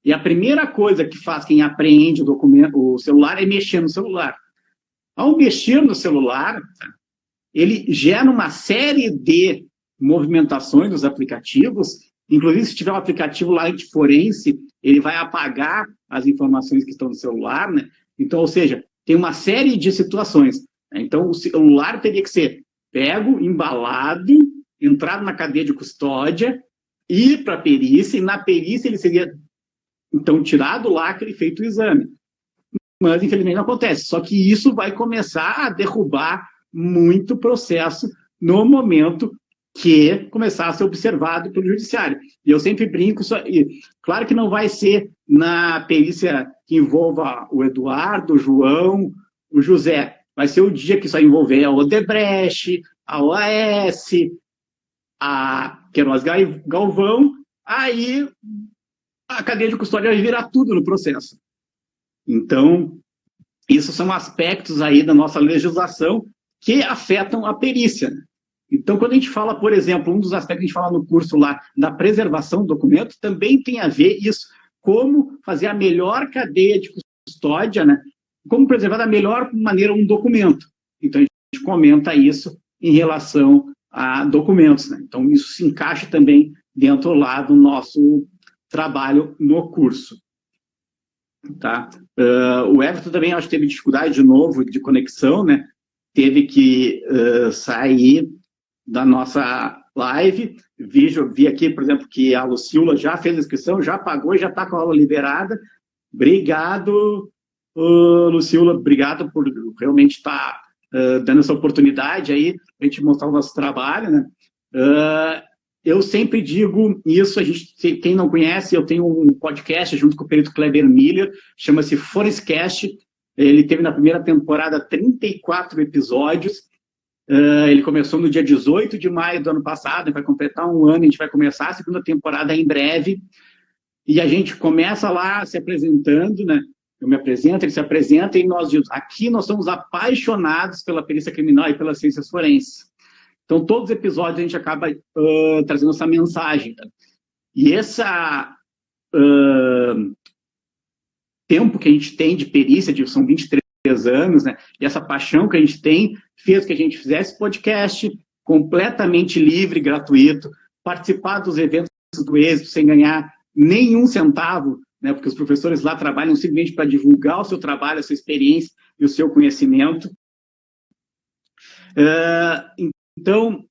e a primeira coisa que faz quem apreende o celular é mexer no celular. Ao mexer no celular, ele gera uma série de movimentações dos aplicativos, inclusive se tiver um aplicativo lá de forense, ele vai apagar as informações que estão no celular, né? Então, ou seja, tem uma série de situações. Então, o celular teria que ser pego, embalado, entrado na cadeia de custódia, ir para a perícia, e na perícia ele seria, então, tirado o lacre e feito o exame. Mas, infelizmente, não acontece. Só que isso vai começar a derrubar muito processo no momento que começar a ser observado pelo judiciário. E eu sempre brinco, claro que não vai ser na perícia que envolva o Eduardo, o João, o José. Vai ser o dia que só envolver a Odebrecht, a OAS, a Queiroz Galvão, aí a cadeia de custódia vai virar tudo no processo. Então, isso são aspectos aí da nossa legislação que afetam a perícia. Então, quando a gente fala, por exemplo, um dos aspectos que a gente fala no curso lá, da preservação do documento, também tem a ver isso, como fazer a melhor cadeia de custódia, né? Como preservar da melhor maneira um documento. Então, a gente comenta isso em relação a documentos, né? Então, isso se encaixa também dentro lá do nosso trabalho no curso. Tá? O Everton também, acho que teve dificuldade de novo de conexão, né? Teve que sair da nossa live. Vi aqui, por exemplo, que a Lucila já fez a inscrição, já pagou e já está com a aula liberada. Obrigado, Lucila, obrigado por realmente estar dando essa oportunidade aí para a gente mostrar o nosso trabalho, né? Eu sempre digo isso, quem não conhece, eu tenho um podcast junto com o perito Kleber Miller, chama-se Forenscast. Ele teve na primeira temporada 34 episódios. Ele começou no dia 18 de maio do ano passado, vai completar um ano, a gente vai começar a segunda temporada em breve. E a gente começa lá se apresentando, né? Eu me apresento, ele se apresenta e nós dizemos, aqui nós somos apaixonados pela perícia criminal e pelas ciências forenses. Então, todos os episódios a gente acaba trazendo essa mensagem. Tá? E esse tempo que a gente tem de perícia, são 23 anos, né? E essa paixão que a gente tem, fez que a gente fizesse podcast completamente livre, gratuito, participar dos eventos do Êxito sem ganhar nenhum centavo, né? Porque os professores lá trabalham simplesmente para divulgar o seu trabalho, a sua experiência e o seu conhecimento. Então,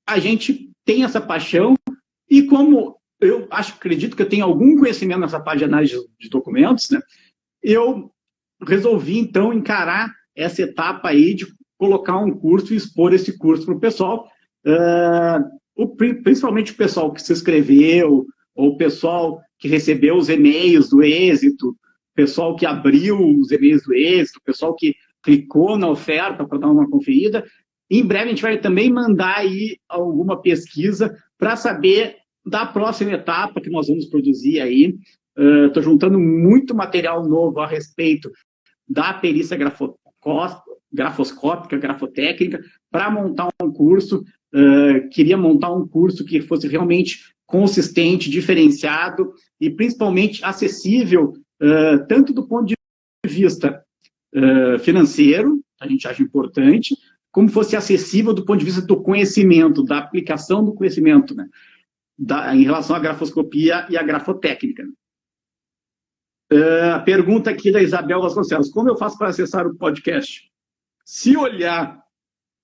a gente tem essa paixão e como eu acredito que eu tenho algum conhecimento nessa parte de análise de documentos, né, eu resolvi, então, encarar essa etapa aí de colocar um curso e expor esse curso para o pessoal, principalmente o pessoal que se inscreveu, ou o pessoal que recebeu os e-mails do Êxito, o pessoal que abriu os e-mails do Êxito, o pessoal que clicou na oferta para dar uma conferida. Em breve a gente vai também mandar aí alguma pesquisa para saber da próxima etapa que nós vamos produzir aí. Estou juntando muito material novo a respeito da perícia grafoscópica, grafotécnica, para montar um curso. Queria montar um curso que fosse realmente consistente, diferenciado e principalmente acessível, tanto do ponto de vista financeiro, a gente acha importante, como fosse acessível do ponto de vista do conhecimento, da aplicação do conhecimento, né? Em relação à grafoscopia e à grafotécnica. A pergunta aqui da Isabel Vasconcelos, como eu faço para acessar o podcast? Se olhar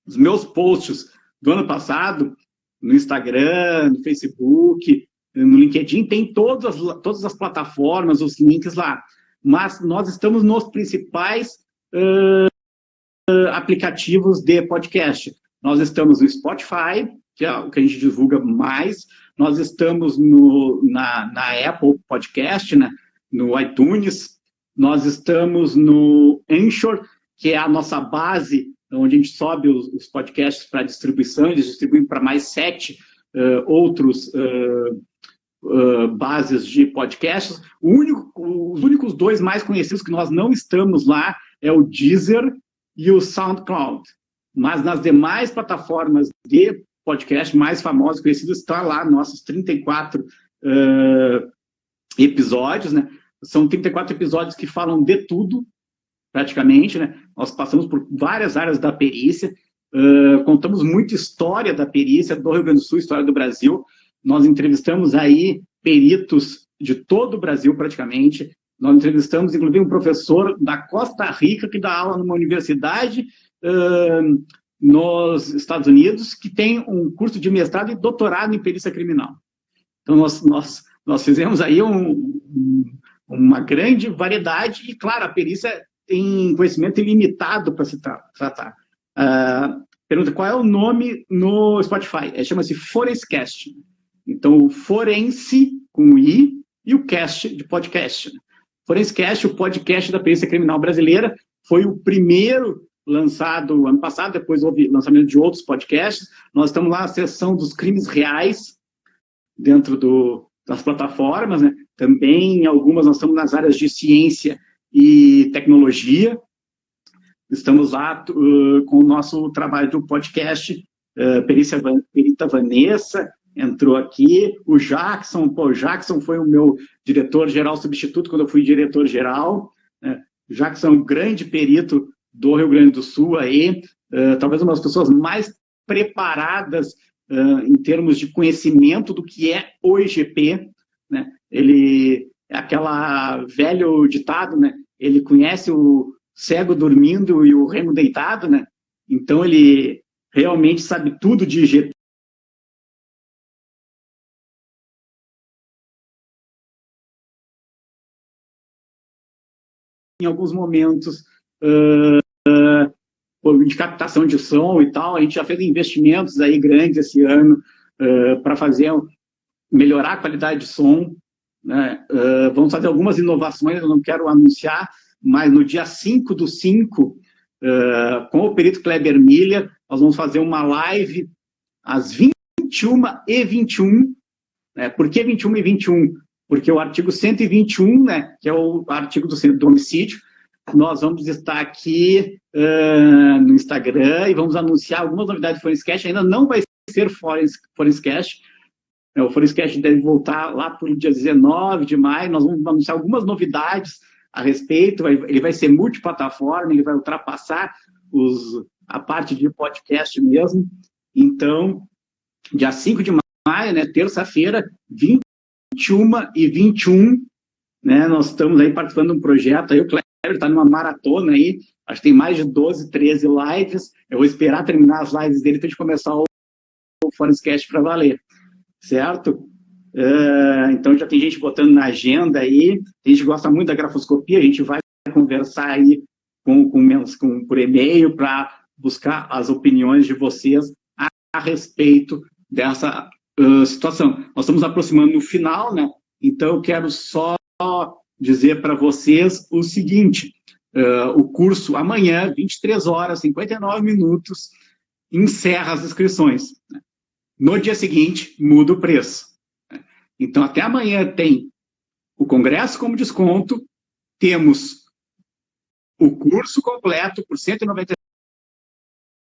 os meus posts do ano passado, no Instagram, no Facebook, no LinkedIn, tem todas as plataformas, os links lá, mas nós estamos nos principais aplicativos de podcast. Nós estamos no Spotify, que é o que a gente divulga mais, nós estamos na Apple Podcast, né, no iTunes, nós estamos no Anchor, que é a nossa base, onde a gente sobe os podcasts para distribuição, eles distribuem para mais 7 outros bases de podcasts. Os únicos 2 mais conhecidos que nós não estamos lá é o Deezer e o SoundCloud. mas nas demais plataformas de podcast mais famosas e conhecidas, está lá nossos 34 episódios, né? São 34 episódios que falam de tudo, praticamente, né? Nós passamos por várias áreas da perícia, contamos muita história da perícia do Rio Grande do Sul, história do Brasil. Nós entrevistamos aí peritos de todo o Brasil, praticamente. Nós entrevistamos, inclusive, um professor da Costa Rica que dá aula numa universidade nos Estados Unidos, que tem um curso de mestrado e doutorado em perícia criminal. Então, nós fizemos aí uma grande variedade e, claro, a perícia tem conhecimento ilimitado para se tratar. Pergunta, qual é o nome no Spotify? Chama-se Forenscast. Então, o forense com o I e o cast de podcast. Forenscast, o podcast da perícia criminal brasileira, foi o primeiro lançado ano passado, depois houve lançamento de outros podcasts. Nós estamos lá na seção dos crimes reais, dentro das plataformas, né? Também, algumas, nós estamos nas áreas de ciência e tecnologia. Estamos lá com o nosso trabalho do podcast, Perita Vanessa entrou aqui, o Jackson foi o meu diretor-geral substituto quando eu fui diretor-geral, né? O Jackson é um grande perito do Rio Grande do Sul, aí, talvez uma das pessoas mais preparadas em termos de conhecimento do que é o IGP, né? Ele é aquela velho ditado, né? Ele conhece o cego dormindo e o remo deitado, né? Então ele realmente sabe tudo de IGP. Em alguns momentos de captação de som e tal, a gente já fez investimentos aí grandes esse ano para melhorar a qualidade de som, né? Vamos fazer algumas inovações, eu não quero anunciar, mas no dia 5/5, com o perito Kleber Miller, nós vamos fazer uma live às 21h21. Né? Por que 21h21? Porque o artigo 121, né, que é o artigo do homicídio, nós vamos estar aqui no Instagram e vamos anunciar algumas novidades do Forenscast. Ainda não vai ser Forenscast. O Forenscast deve voltar lá para o dia 19 de maio. Nós vamos anunciar algumas novidades a respeito. Ele vai ser multiplataforma, ele vai ultrapassar a parte de podcast mesmo. Então, dia 5 de maio, né, terça-feira, 21h21, né, nós estamos aí participando de um projeto. Aí o Kleber está numa maratona aí, acho que tem mais de 12, 13 lives. Eu vou esperar terminar as lives dele para a gente começar o Forenscast para valer, certo? Então já tem gente botando na agenda aí, a gente gosta muito da grafoscopia, a gente vai conversar aí por e-mail para buscar as opiniões de vocês a respeito dessa situação. Nós estamos aproximando no final, né? Então eu quero só dizer para vocês o seguinte, o curso amanhã, 23h59, encerra as inscrições. No dia seguinte, muda o preço. Então, até amanhã tem o congresso como desconto, temos o curso completo por R$ 190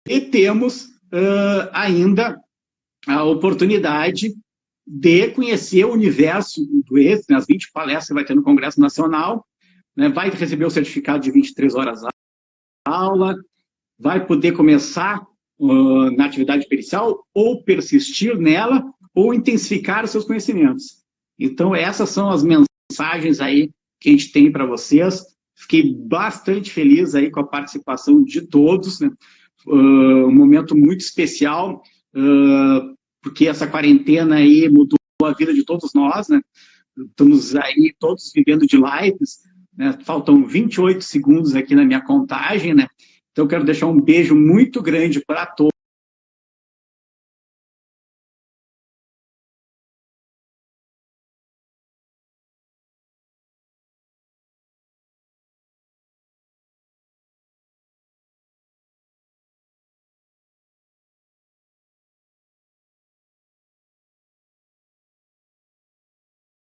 e temos ainda a oportunidade de conhecer o universo do ex, né, as 20 palestras que vai ter no Congresso Nacional, né, vai receber o certificado de 23 horas aula, vai poder começar na atividade pericial, ou persistir nela, ou intensificar os seus conhecimentos. Então, essas são as mensagens aí que a gente tem para vocês. Fiquei bastante feliz aí com a participação de todos, né? Um momento muito especial, porque essa quarentena aí mudou a vida de todos nós, né? Estamos aí todos vivendo de lives, né? Faltam 28 segundos aqui na minha contagem, né? Então, eu quero deixar um beijo muito grande para todos.